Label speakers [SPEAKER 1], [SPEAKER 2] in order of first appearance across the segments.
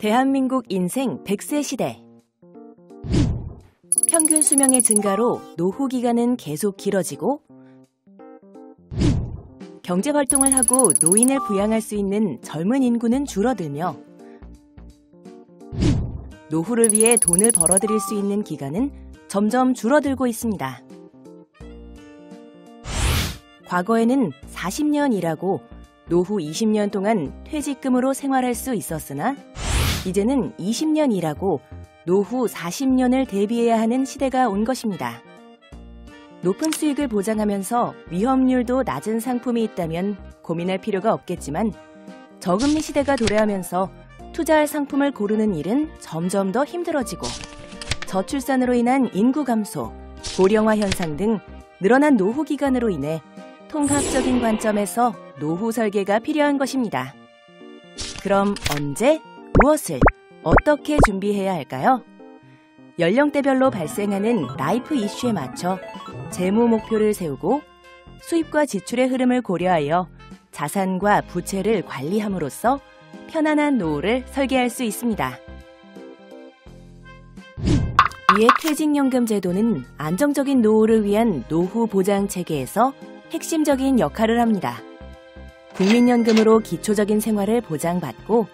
[SPEAKER 1] 대한민국 인생 100세 시대. 평균 수명의 증가로 노후 기간은 계속 길어지고 경제활동을 하고 노인을 부양할 수 있는 젊은 인구는 줄어들며 노후를 위해 돈을 벌어들일 수 있는 기간은 점점 줄어들고 있습니다. 과거에는 40년 일하고 노후 20년 동안 퇴직금으로 생활할 수 있었으나 이제는 20년 일하고 노후 40년을 대비해야 하는 시대가 온 것입니다. 높은 수익을 보장하면서 위험률도 낮은 상품이 있다면 고민할 필요가 없겠지만 저금리 시대가 도래하면서 투자할 상품을 고르는 일은 점점 더 힘들어지고 저출산으로 인한 인구 감소, 고령화 현상 등 늘어난 노후 기간으로 인해 통합적인 관점에서 노후 설계가 필요한 것입니다. 그럼 언제, 무엇을, 어떻게 준비해야 할까요? 연령대별로 발생하는 라이프 이슈에 맞춰 재무 목표를 세우고 수입과 지출의 흐름을 고려하여 자산과 부채를 관리함으로써 편안한 노후를 설계할 수 있습니다. 이에 퇴직연금 제도는 안정적인 노후를 위한 노후 보장 체계에서 핵심적인 역할을 합니다. 국민연금으로 기초적인 생활을 보장받고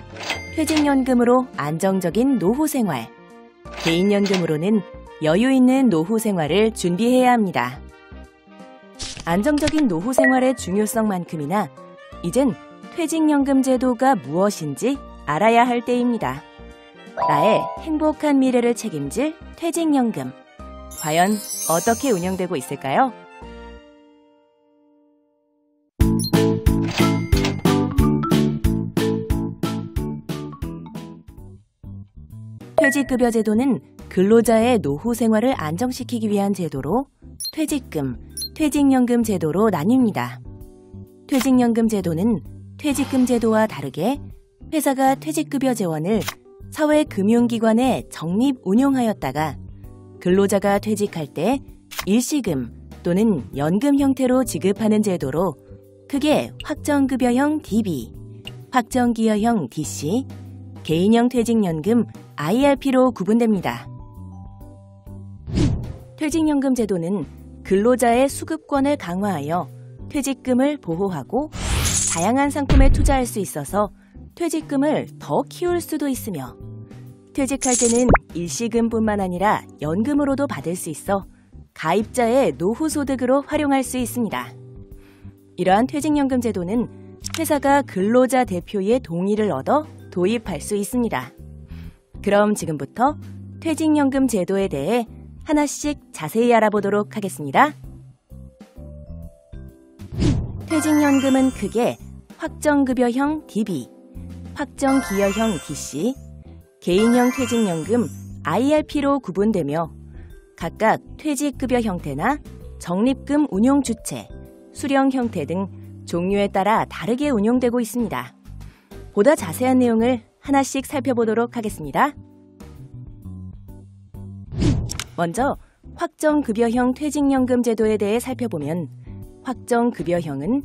[SPEAKER 1] 퇴직연금으로 안정적인 노후 생활, 개인연금으로는 여유 있는 노후 생활을 준비해야 합니다. 안정적인 노후 생활의 중요성만큼이나 이젠 퇴직연금 제도가 무엇인지 알아야 할 때입니다. 나의 행복한 미래를 책임질 퇴직연금. 과연 어떻게 운영되고 있을까요? 퇴직급여 제도는 근로자의 노후 생활을 안정시키기 위한 제도로 퇴직금, 퇴직연금 제도로 나뉩니다. 퇴직연금 제도는 퇴직금 제도와 다르게 회사가 퇴직급여 재원을 사회금융기관에 적립 운용하였다가 근로자가 퇴직할 때 일시금 또는 연금 형태로 지급하는 제도로 크게 확정급여형 DB, 확정기여형 DC, 개인형 퇴직연금 IRP로 구분됩니다. 퇴직연금 제도는 근로자의 수급권을 강화하여 퇴직금을 보호하고 다양한 상품에 투자할 수 있어서 퇴직금을 더 키울 수도 있으며 퇴직할 때는 일시금뿐만 아니라 연금으로도 받을 수 있어 가입자의 노후 소득으로 활용할 수 있습니다. 이러한 퇴직연금 제도는 회사가 근로자 대표의 동의를 얻어 도입할 수 있습니다. 그럼 지금부터 퇴직연금 제도에 대해 하나씩 자세히 알아보도록 하겠습니다. 퇴직연금은 크게 확정급여형 DB, 확정기여형 DC, 개인형 퇴직연금 IRP로 구분되며 각각 퇴직급여 형태나 적립금 운용 주체, 수령 형태 등 종류에 따라 다르게 운용되고 있습니다. 보다 자세한 내용을 하나씩 살펴보도록 하겠습니다. 먼저 확정급여형 퇴직연금 제도에 대해 살펴보면 확정급여형은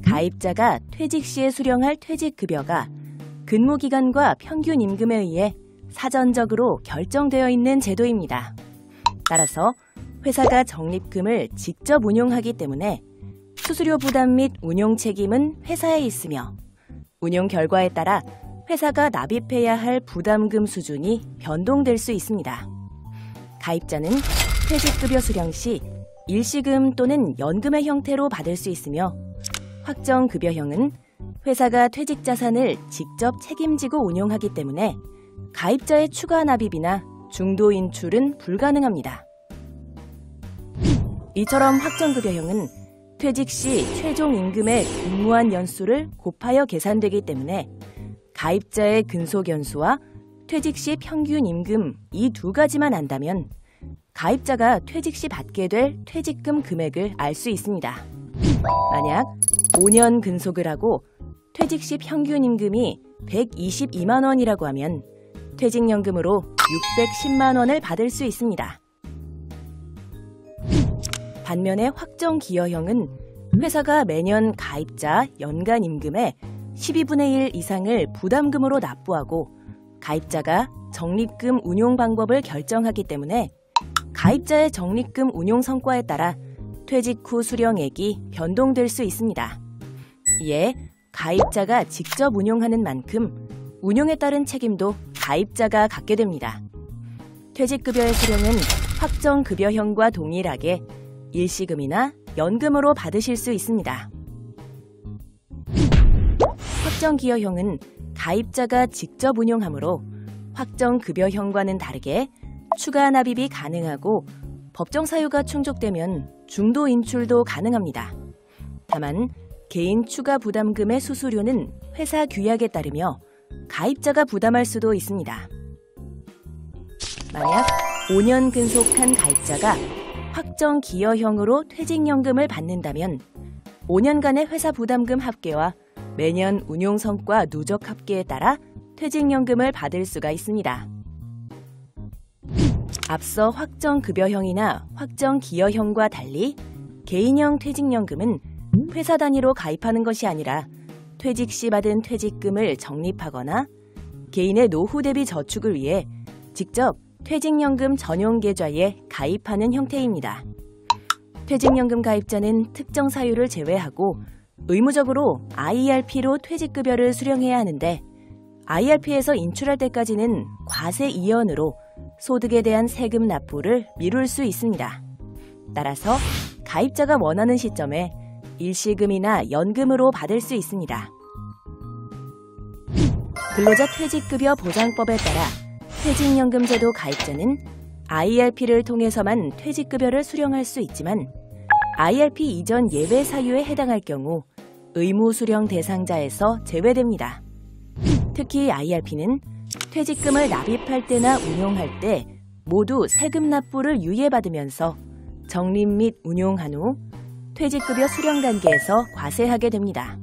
[SPEAKER 1] 가입자가 퇴직 시에 수령할 퇴직급여가 근무기간과 평균 임금에 의해 사전적으로 결정되어 있는 제도입니다. 따라서 회사가 적립금을 직접 운용하기 때문에 수수료 부담 및 운용 책임은 회사에 있으며 운용 결과에 따라 회사가 납입해야 할 부담금 수준이 변동될 수 있습니다. 가입자는 퇴직급여 수령 시 일시금 또는 연금의 형태로 받을 수 있으며 확정급여형은 회사가 퇴직자산을 직접 책임지고 운용하기 때문에 가입자의 추가 납입이나 중도 인출은 불가능합니다. 이처럼 확정급여형은 퇴직 시 최종 임금의 근무한 연수를 곱하여 계산되기 때문에 가입자의 근속연수와 퇴직 시 평균 임금 이 두 가지만 안다면 가입자가 퇴직 시 받게 될 퇴직금 금액을 알 수 있습니다. 만약 5년 근속을 하고 퇴직 시 평균 임금이 122만 원이라고 하면 퇴직연금으로 610만 원을 받을 수 있습니다. 반면에 확정기여형은 회사가 매년 가입자 연간 임금의 12분의 1 이상을 부담금으로 납부하고 가입자가 적립금 운용 방법을 결정하기 때문에 가입자의 적립금 운용 성과에 따라 퇴직 후 수령액이 변동될 수 있습니다. 이에 가입자가 직접 운용하는 만큼 운용에 따른 책임도 가입자가 갖게 됩니다. 퇴직급여의 수령은 확정급여형과 동일하게 일시금이나 연금으로 받으실 수 있습니다. 확정기여형은 가입자가 직접 운용하므로 확정급여형과는 다르게 추가 납입이 가능하고 법정 사유가 충족되면 중도 인출도 가능합니다. 다만 개인 추가 부담금의 수수료는 회사 규약에 따르며 가입자가 부담할 수도 있습니다. 만약 5년 근속한 가입자가 확정기여형으로 퇴직연금을 받는다면 5년간의 회사 부담금 합계와 매년 운용성과 누적 합계에 따라 퇴직연금을 받을 수가 있습니다. 앞서 확정급여형이나 확정기여형과 달리 개인형 퇴직연금은 회사 단위로 가입하는 것이 아니라 퇴직 시 받은 퇴직금을 적립하거나 개인의 노후 대비 저축을 위해 직접 퇴직연금 전용 계좌에 가입하는 형태입니다. 퇴직연금 가입자는 특정 사유를 제외하고 의무적으로 IRP로 퇴직급여를 수령해야 하는데 IRP에서 인출할 때까지는 과세 이연으로 소득에 대한 세금 납부를 미룰 수 있습니다. 따라서 가입자가 원하는 시점에 일시금이나 연금으로 받을 수 있습니다. 근로자 퇴직급여 보장법에 따라 퇴직연금제도 가입자는 IRP를 통해서만 퇴직급여를 수령할 수 있지만 IRP 이전 예외 사유에 해당할 경우 의무 수령 대상자에서 제외됩니다. 특히 IRP는 퇴직금을 납입할 때나 운용할 때 모두 세금 납부를 유예받으면서 적립 및 운용한 후 퇴직급여 수령 단계에서 과세하게 됩니다.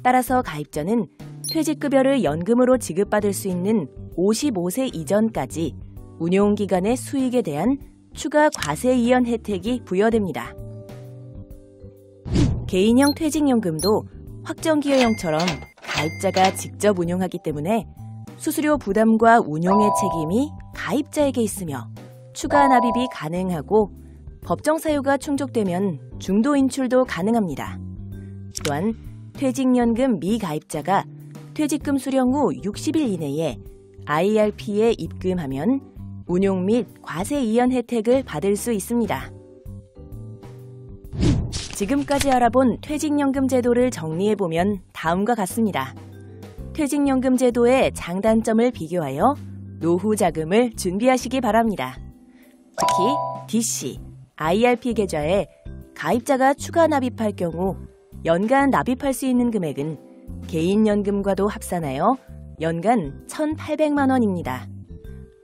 [SPEAKER 1] 따라서 가입자는 퇴직급여를 연금으로 지급받을 수 있는 55세 이전까지 운용기간의 수익에 대한 추가 과세 이연 혜택이 부여됩니다. 개인형 퇴직연금도 확정기여형처럼 가입자가 직접 운용하기 때문에 수수료 부담과 운용의 책임이 가입자에게 있으며 추가 납입이 가능하고 법정 사유가 충족되면 중도 인출도 가능합니다. 또한 퇴직연금 미가입자가 퇴직금 수령 후 60일 이내에 IRP에 입금하면 운용 및 과세 이연 혜택을 받을 수 있습니다. 지금까지 알아본 퇴직연금 제도를 정리해보면 다음과 같습니다. 퇴직연금 제도의 장단점을 비교하여 노후 자금을 준비하시기 바랍니다. 특히 DC, IRP 계좌에 가입자가 추가 납입할 경우 연간 납입할 수 있는 금액은 개인연금과도 합산하여 연간 1,800만 원입니다.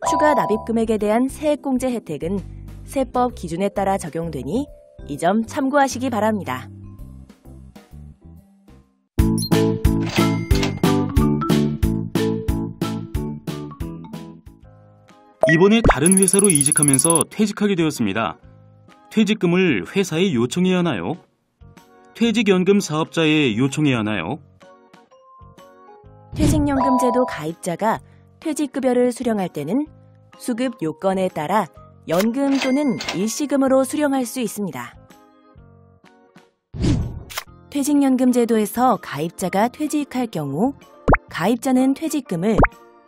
[SPEAKER 1] 추가 납입 금액에 대한 세액공제 혜택은 세법 기준에 따라 적용되니 이 점 참고하시기 바랍니다.
[SPEAKER 2] 이번에 다른 회사로 이직하면서 퇴직하게 되었습니다. 퇴직금을 회사에 요청해야 하나요? 퇴직연금 사업자에 요청해야 하나요?
[SPEAKER 1] 퇴직연금제도 가입자가 퇴직급여를 수령할 때는 수급 요건에 따라 연금 또는 일시금으로 수령할 수 있습니다. 퇴직연금 제도에서 가입자가 퇴직할 경우 가입자는 퇴직금을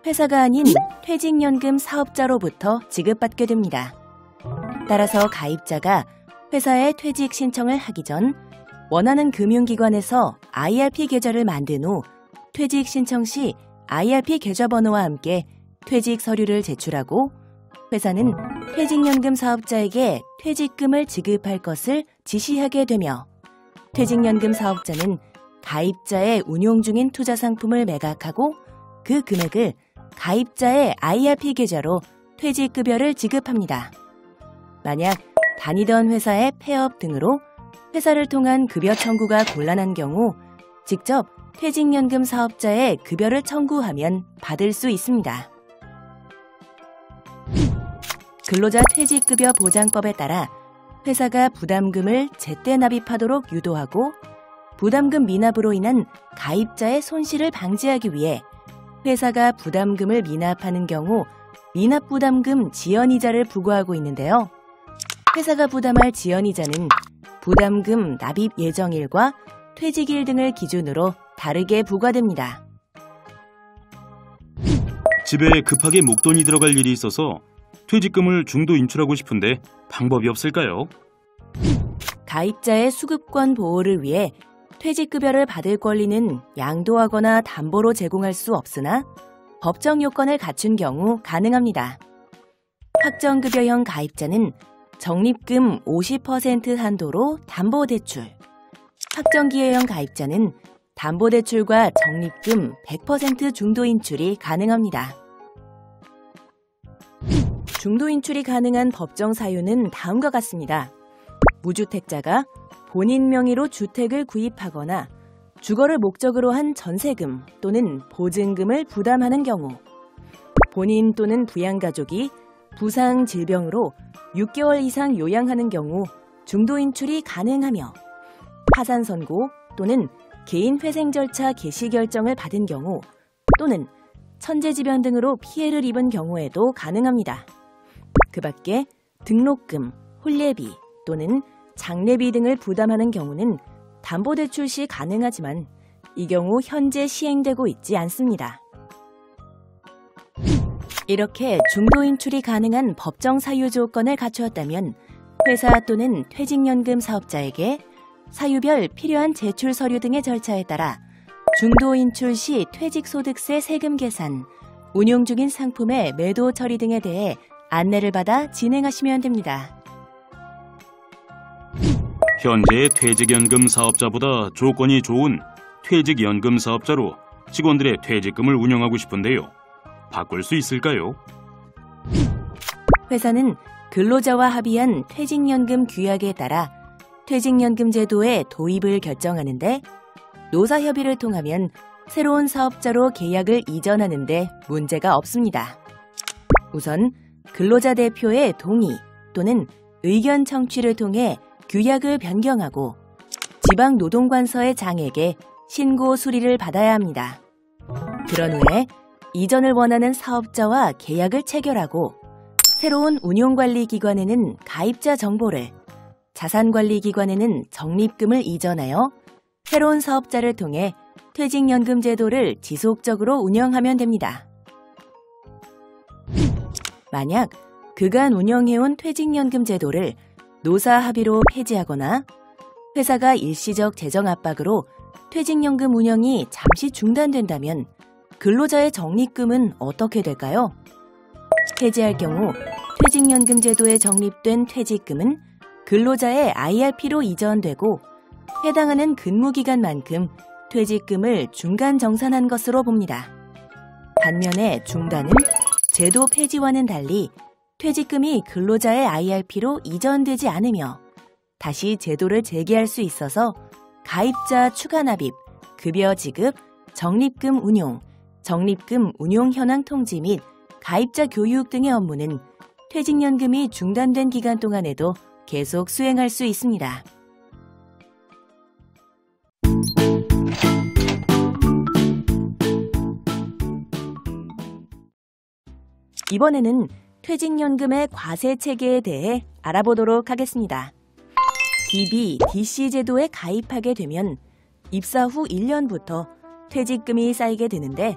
[SPEAKER 1] 회사가 아닌 퇴직연금 사업자로부터 지급받게 됩니다. 따라서 가입자가 회사에 퇴직 신청을 하기 전 원하는 금융기관에서 IRP 계좌를 만든 후 퇴직 신청 시 IRP 계좌번호와 함께 퇴직 서류를 제출하고 회사는 퇴직연금 사업자에게 퇴직금을 지급할 것을 지시하게 되며 퇴직연금 사업자는 가입자의 운용 중인 투자 상품을 매각하고 그 금액을 가입자의 IRP 계좌로 퇴직급여를 지급합니다. 만약 다니던 회사의 폐업 등으로 회사를 통한 급여 청구가 곤란한 경우 직접 퇴직연금 사업자의 급여를 청구하면 받을 수 있습니다. 근로자 퇴직급여 보장법에 따라 회사가 부담금을 제때 납입하도록 유도하고 부담금 미납으로 인한 가입자의 손실을 방지하기 위해 회사가 부담금을 미납하는 경우 미납부담금 지연이자를 부과하고 있는데요. 회사가 부담할 지연이자는 부담금 납입 예정일과 퇴직일 등을 기준으로 다르게 부과됩니다.
[SPEAKER 2] 집에 급하게 목돈이 들어갈 일이 있어서 퇴직금을 중도 인출하고 싶은데 방법이 없을까요?
[SPEAKER 1] 가입자의 수급권 보호를 위해 퇴직급여를 받을 권리는 양도하거나 담보로 제공할 수 없으나 법정 요건을 갖춘 경우 가능합니다. 확정급여형 가입자는 적립금 50% 한도로 담보대출, 확정기회형 가입자는 담보대출과 적립금 100% 중도인출이 가능합니다. 중도인출이 가능한 법정 사유는 다음과 같습니다. 무주택자가 본인 명의로 주택을 구입하거나 주거를 목적으로 한 전세금 또는 보증금을 부담하는 경우, 본인 또는 부양가족이 부상, 질병으로 6개월 이상 요양하는 경우 중도인출이 가능하며, 파산 선고 또는 개인 회생 절차 개시 결정을 받은 경우 또는 천재지변 등으로 피해를 입은 경우에도 가능합니다. 그 밖에 등록금, 혼례비 또는 장례비 등을 부담하는 경우는 담보대출 시 가능하지만 이 경우 현재 시행되고 있지 않습니다. 이렇게 중도인출이 가능한 법정 사유 조건을 갖추었다면 회사 또는 퇴직연금 사업자에게 사유별 필요한 제출 서류 등의 절차에 따라 중도인출 시 퇴직소득세 세금 계산, 운용 중인 상품의 매도 처리 등에 대해 안내를 받아 진행하시면 됩니다.
[SPEAKER 2] 현재 퇴직연금 사업자보다 조건이 좋은 퇴직연금 사업자로 직원들의 퇴직금을 운영하고 싶은데요. 바꿀 수 있을까요?
[SPEAKER 1] 회사는 근로자와 합의한 퇴직연금 규약에 따라 퇴직연금 제도의 도입을 결정하는데 노사협의를 통하면 새로운 사업자로 계약을 이전하는 데 문제가 없습니다. 우선 근로자 대표의 동의 또는 의견 청취를 통해 규약을 변경하고 지방노동관서의 장에게 신고 수리를 받아야 합니다. 그런 후에 이전을 원하는 사업자와 계약을 체결하고 새로운 운용관리기관에는 가입자 정보를, 자산관리기관에는 적립금을 이전하여 새로운 사업자를 통해 퇴직연금 제도를 지속적으로 운영하면 됩니다. 만약 그간 운영해온 퇴직연금 제도를 노사 합의로 폐지하거나 회사가 일시적 재정 압박으로 퇴직연금 운영이 잠시 중단된다면 근로자의 적립금은 어떻게 될까요? 폐지할 경우 퇴직연금 제도에 적립된 퇴직금은 근로자의 IRP로 이전되고 해당하는 근무기간만큼 퇴직금을 중간 정산한 것으로 봅니다. 반면에 중단은 제도 폐지와는 달리 퇴직금이 근로자의 IRP로 이전되지 않으며 다시 제도를 재개할 수 있어서 가입자 추가 납입, 급여 지급, 적립금 운용, 적립금 운용 현황 통지 및 가입자 교육 등의 업무는 퇴직연금이 중단된 기간 동안에도 계속 수행할 수 있습니다. 이번에는 퇴직연금의 과세 체계에 대해 알아보도록 하겠습니다. DB, DC 제도에 가입하게 되면 입사 후 1년부터 퇴직금이 쌓이게 되는데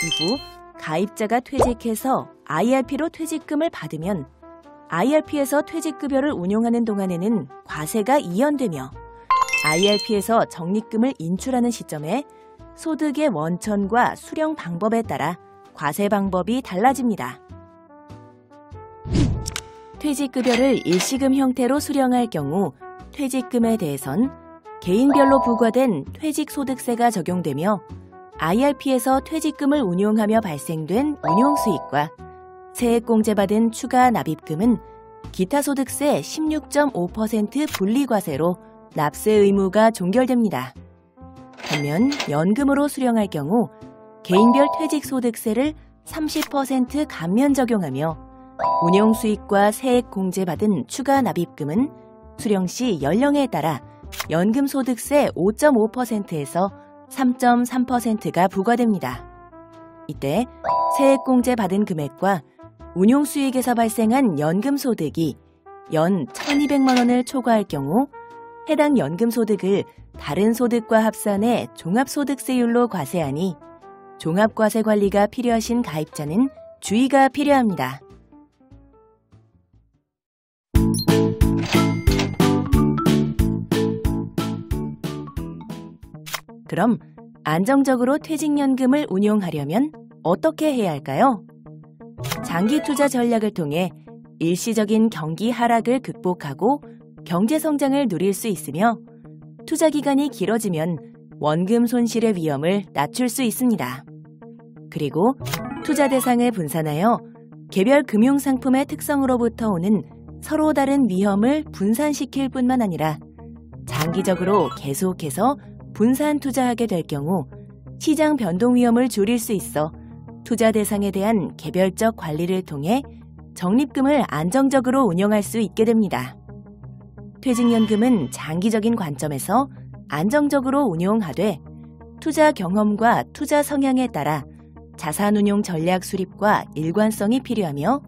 [SPEAKER 1] 이후 가입자가 퇴직해서 IRP로 퇴직금을 받으면 IRP에서 퇴직급여를 운용하는 동안에는 과세가 이연되며 IRP에서 적립금을 인출하는 시점에 소득의 원천과 수령 방법에 따라 과세 방법이 달라집니다. 퇴직급여를 일시금 형태로 수령할 경우 퇴직금에 대해선 개인별로 부과된 퇴직소득세가 적용되며 IRP에서 퇴직금을 운용하며 발생된 운용수익과 세액공제받은 추가 납입금은 기타소득세 16.5% 분리과세로 납세 의무가 종결됩니다. 반면 연금으로 수령할 경우 개인별 퇴직소득세를 30% 감면 적용하며 운용수익과 세액공제받은 추가 납입금은 수령 시 연령에 따라 연금소득세 5.5%에서 3.3%가 부과됩니다. 이때 세액공제 받은 금액과 운용수익에서 발생한 연금소득이 연 1,200만 원을 초과할 경우 해당 연금소득을 다른 소득과 합산해 종합소득세율로 과세하니 종합과세 관리가 필요하신 가입자는 주의가 필요합니다. 그럼 안정적으로 퇴직연금을 운용하려면 어떻게 해야 할까요? 장기 투자 전략을 통해 일시적인 경기 하락을 극복하고 경제 성장을 누릴 수 있으며 투자 기간이 길어지면 원금 손실의 위험을 낮출 수 있습니다. 그리고 투자 대상을 분산하여 개별 금융상품의 특성으로부터 오는 서로 다른 위험을 분산시킬 뿐만 아니라 장기적으로 계속해서 분산 투자하게 될 경우 시장 변동 위험을 줄일 수 있어 투자 대상에 대한 개별적 관리를 통해 적립금을 안정적으로 운영할 수 있게 됩니다. 퇴직연금은 장기적인 관점에서 안정적으로 운용하되 투자 경험과 투자 성향에 따라 자산운용 전략 수립과 일관성이 필요하며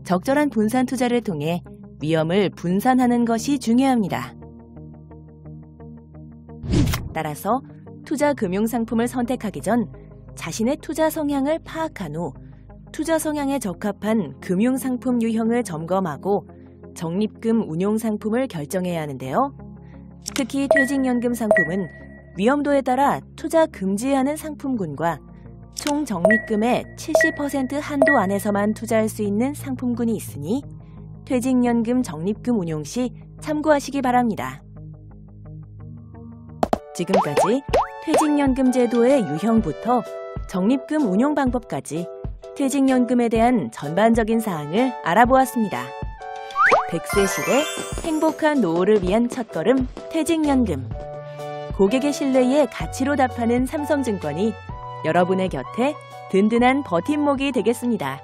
[SPEAKER 1] 적절한 분산 투자를 통해 위험을 분산하는 것이 중요합니다. 따라서 투자 금융상품을 선택하기 전 자신의 투자 성향을 파악한 후 투자 성향에 적합한 금융상품 유형을 점검하고 적립금 운용 상품을 결정해야 하는데요. 특히 퇴직연금 상품은 위험도에 따라 투자 금지하는 상품군과 총 적립금의 70% 한도 안에서만 투자할 수 있는 상품군이 있으니 퇴직연금 적립금 운용 시 참고하시기 바랍니다. 지금까지 퇴직연금 제도의 유형부터 적립금 운용 방법까지 퇴직연금에 대한 전반적인 사항을 알아보았습니다. 100세 시대 행복한 노후를 위한 첫걸음 퇴직연금. 고객의 신뢰에 가치로 답하는 삼성증권이 여러분의 곁에 든든한 버팀목이 되겠습니다.